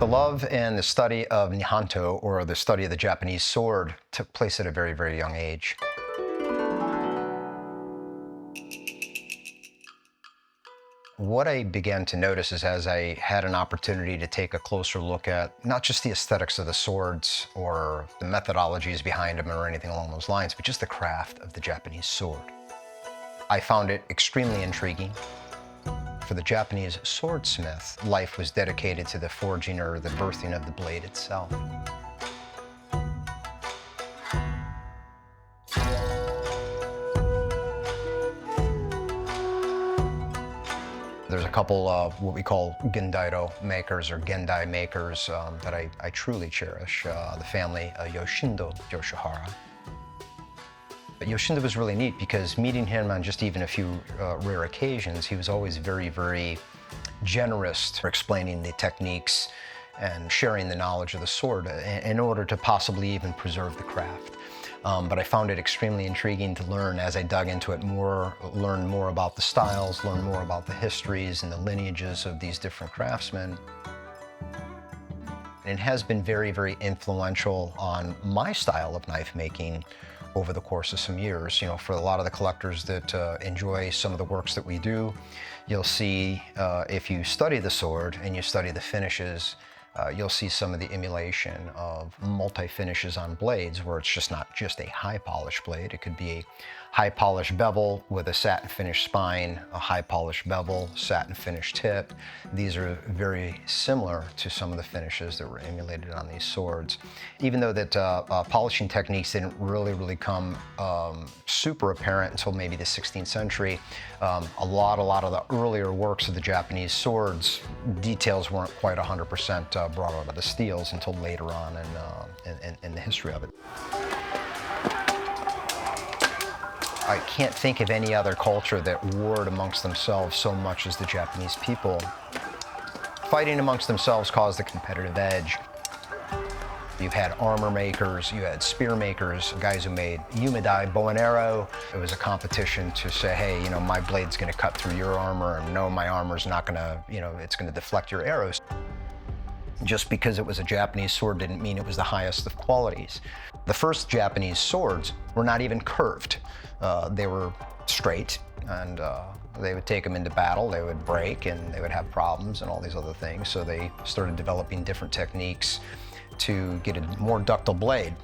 The love and the study of Nihanto, or the study of the Japanese sword, took place at a very, very young age. What I began to notice is, as I had an opportunity to take a closer look at not just the aesthetics of the swords or the methodologies behind them or anything along those lines, but just the craft of the Japanese sword, I found it extremely intriguing. For the Japanese swordsmith, life was dedicated to the forging or the birthing of the blade itself. There's a couple of what we call gendairo makers or gendai makers that I truly cherish. The family Yoshindo Yoshihara. But Yoshindo was really neat because meeting him on just even a few rare occasions, he was always very, very generous for explaining the techniques and sharing the knowledge of the sword in order to possibly even preserve the craft. But I found it extremely intriguing to learn as I dug into it more, learn more about the styles, learn more about the histories and the lineages of these different craftsmen. It has been very, very influential on my style of knife making over the course of some years. You know, for a lot of the collectors that enjoy some of the works that we do, you'll see if you study the sword and you study the finishes, you'll see some of the emulation of multi-finishes on blades where it's just not just a high polished blade. It could be a high polished bevel with a satin finish spine, a high polished bevel, satin finish tip. These are very similar to some of the finishes that were emulated on these swords. Even though that polishing techniques didn't really come super apparent until maybe the 16th century, a lot of the earlier works of the Japanese swords, details weren't quite 100% brought out of the steels until later on in the history of it. I can't think of any other culture that warred amongst themselves so much as the Japanese people. Fighting amongst themselves caused a competitive edge. You've had armor makers, you had spear makers, guys who made yumedai, bow and arrow. It was a competition to say, hey, you know, my blade's gonna cut through your armor, and no, my armor's not gonna, you know, it's gonna deflect your arrows. Just because it was a Japanese sword didn't mean it was the highest of qualities. The first Japanese swords were not even curved. They were straight, and they would take them into battle, they would break, and they would have problems and all these other things. So they started developing different techniques to get a more ductile blade.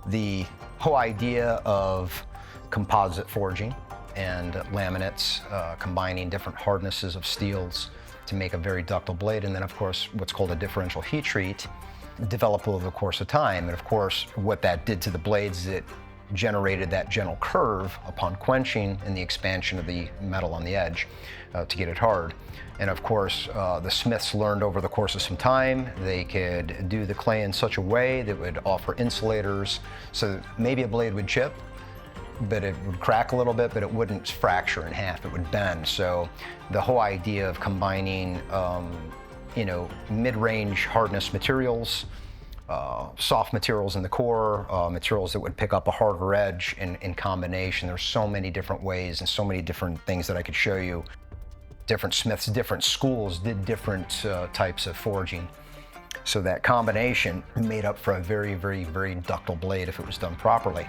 The whole idea of composite forging and laminates, combining different hardnesses of steels to make a very ductile blade, and then of course what's called a differential heat treat, developed over the course of time. And of course what that did to the blades is it generated that gentle curve upon quenching and the expansion of the metal on the edge to get it hard. And of course the smiths learned over the course of some time they could do the clay in such a way that would offer insulators, so maybe a blade would chip, but it would crack a little bit, but it wouldn't fracture in half, it would bend. So the whole idea of combining you know, mid-range hardness materials, soft materials in the core, materials that would pick up a harder edge in combination. There's so many different ways and so many different things that I could show you. Different smiths, different schools did different types of forging. So that combination made up for a very, very, very ductile blade if it was done properly.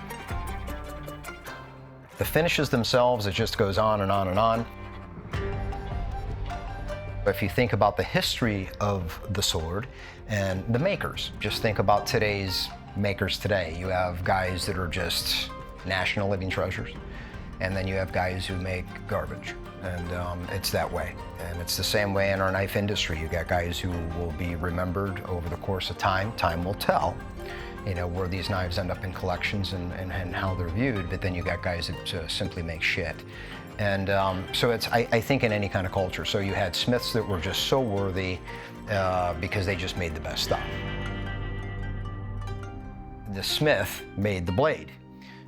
The finishes themselves, it just goes on and on and on. But if you think about the history of the sword and the makers, just think about today's makers today. You have guys that are just national living treasures, and then you have guys who make garbage. And it's that way. And it's the same way in our knife industry. You got guys who will be remembered over the course of time. Time will tell, you know, where these knives end up in collections and how they're viewed, but then you got guys that simply make shit. And so it's, I think in any kind of culture. So you had smiths that were just so worthy because they just made the best stuff. The smith made the blade.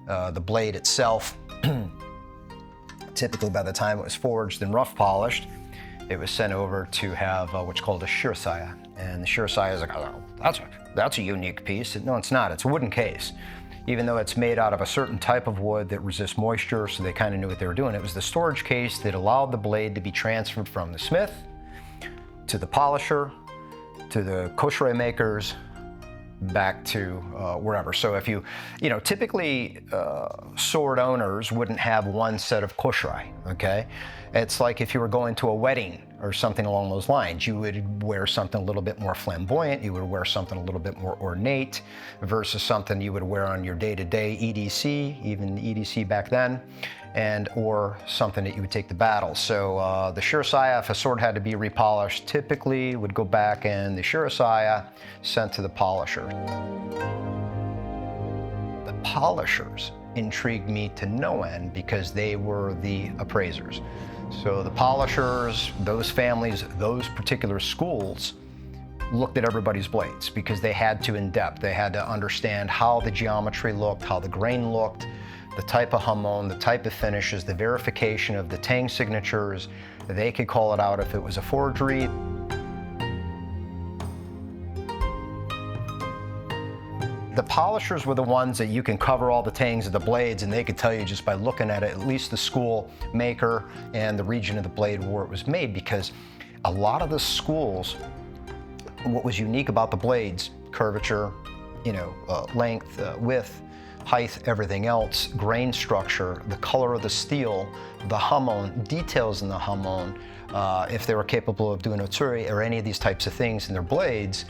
The blade itself, typically by the time it was forged and rough polished, it was sent over to have what's called a shirosaya. And the shirosaya is like, oh, that's a unique piece. No, it's not. It's a wooden case. Even though it's made out of a certain type of wood that resists moisture, so they kind of knew what they were doing. It was the storage case that allowed the blade to be transferred from the smith to the polisher to the koshirei makers, back to wherever. So if typically sword owners wouldn't have one set of koshirei, okay? It's like if you were going to a wedding or something along those lines, you would wear something a little bit more flamboyant, you would wear something a little bit more ornate versus something you would wear on your day-to-day EDC, even EDC back then, or something that you would take to battle. So the shirasaya, if a sword had to be repolished, typically would go back and the shirasaya sent to the polisher. The polishers intrigued me to no end because they were the appraisers. So the polishers, those families, those particular schools looked at everybody's blades because they had to in depth. They had to understand how the geometry looked, how the grain looked, the type of hamon, the type of finishes, the verification of the tang signatures. They could call it out if it was a forgery. The polishers were the ones that you can cover all the tangs of the blades, and they could tell you just by looking at it, at least the school maker and the region of the blade where it was made, because a lot of the schools, what was unique about the blades, curvature, length, width, height, everything else, grain structure, the color of the steel, the hamon, details in the hamon, if they were capable of doing otsuri or any of these types of things in their blades,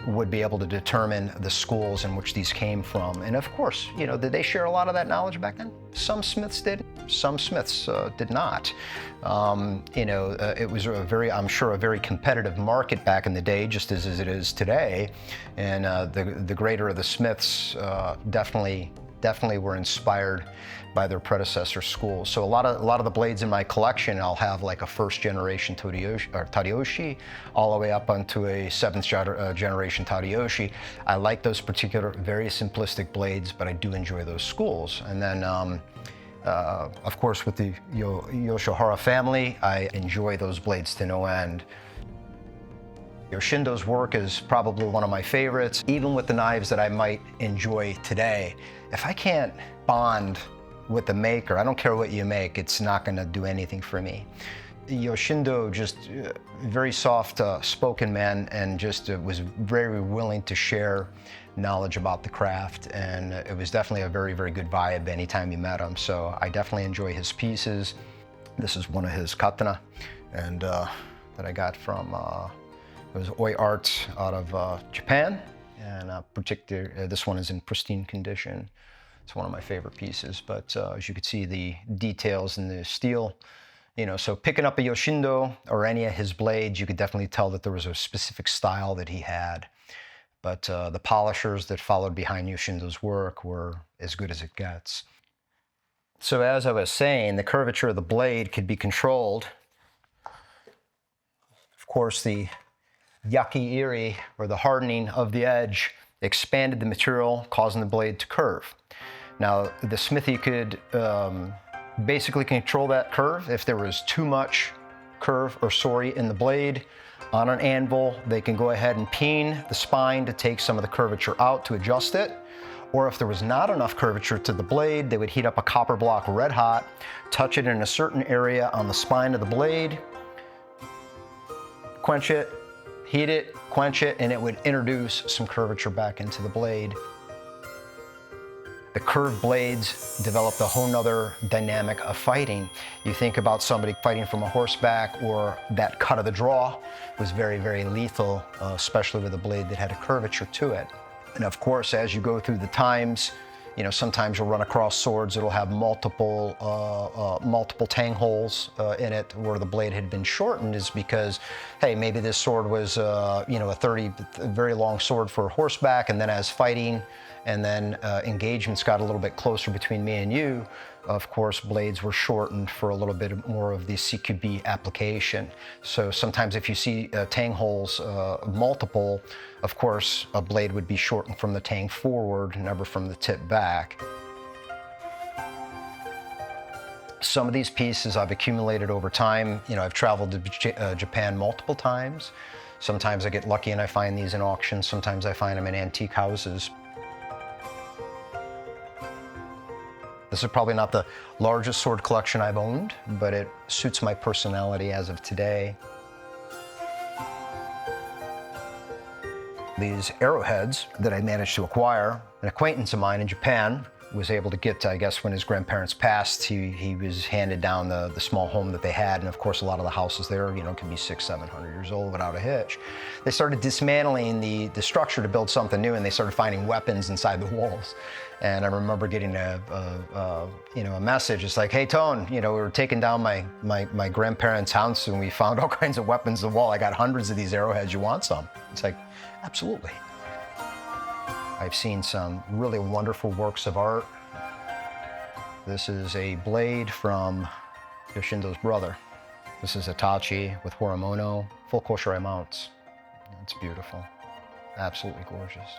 would be able to determine the schools in which these came from. And of course, did they share a lot of that knowledge back then? Some smiths did, some smiths did not. It was I'm sure, a very competitive market back in the day, just as it is today. And the greater of the smiths definitely were inspired by their predecessor schools. So a lot of the blades in my collection, I'll have like a first generation Tadayoshi, all the way up onto a seventh generation Tadayoshi. I like those particular very simplistic blades, but I do enjoy those schools. And then of course, with the Yoshihara family, I enjoy those blades to no end. Yoshindo's work is probably one of my favorites. Even with the knives that I might enjoy today, if I can't bond with the maker, I don't care what you make, it's not gonna do anything for me. Yoshindo, just very soft spoken man, and just was very willing to share knowledge about the craft, and it was definitely a very, very good vibe anytime you met him. So I definitely enjoy his pieces. This is one of his katana, and that I got from it was Oi Art out of Japan, and this one is in pristine condition. It's one of my favorite pieces, but as you can see, the details in the steel, so picking up a Yoshindo or any of his blades, you could definitely tell that there was a specific style that he had. But the polishers that followed behind Yoshindo's work were as good as it gets. So as I was saying, the curvature of the blade could be controlled. Of course, the yaki-iri, or the hardening of the edge, expanded the material, causing the blade to curve. Now, the smithy could basically control that curve. If there was too much curve or sori in the blade, on an anvil, they can go ahead and peen the spine to take some of the curvature out to adjust it. Or if there was not enough curvature to the blade, they would heat up a copper block red hot, touch it in a certain area on the spine of the blade, quench it, heat it, quench it, and it would introduce some curvature back into the blade. The curved blades developed a whole nother dynamic of fighting. You think about somebody fighting from a horseback, or that cut of the draw was very, very lethal, especially with a blade that had a curvature to it. And of course, as you go through the times, sometimes you'll run across swords that'll have multiple tang holes in it where the blade had been shortened, is because, hey, maybe this sword was, a very long sword for horseback, and then as fighting and then engagements got a little bit closer between me and you, of course, blades were shortened for a little bit more of the CQB application. So sometimes if you see tang holes multiple, of course, a blade would be shortened from the tang forward, never from the tip back. Some of these pieces I've accumulated over time. I've traveled to Japan multiple times. Sometimes I get lucky and I find these in auctions. Sometimes I find them in antique houses. This is probably not the largest sword collection I've owned, but it suits my personality as of today. These arrowheads that I managed to acquire, an acquaintance of mine in Japan was able to get, I guess, when his grandparents passed, he was handed down the small home that they had. And of course, a lot of the houses there, you know, can be 600-700 years old without a hitch. They started dismantling the structure to build something new, and they started finding weapons inside the walls. And I remember getting a message. It's like, hey, Tone, you know, we were taking down my grandparents' house and we found all kinds of weapons in the wall. I got hundreds of these arrowheads. You want some? It's like, absolutely. I've seen some really wonderful works of art. This is a blade from Yoshindo's brother. This is Itachi with Horomono, full koshiro mounts. It's beautiful, absolutely gorgeous.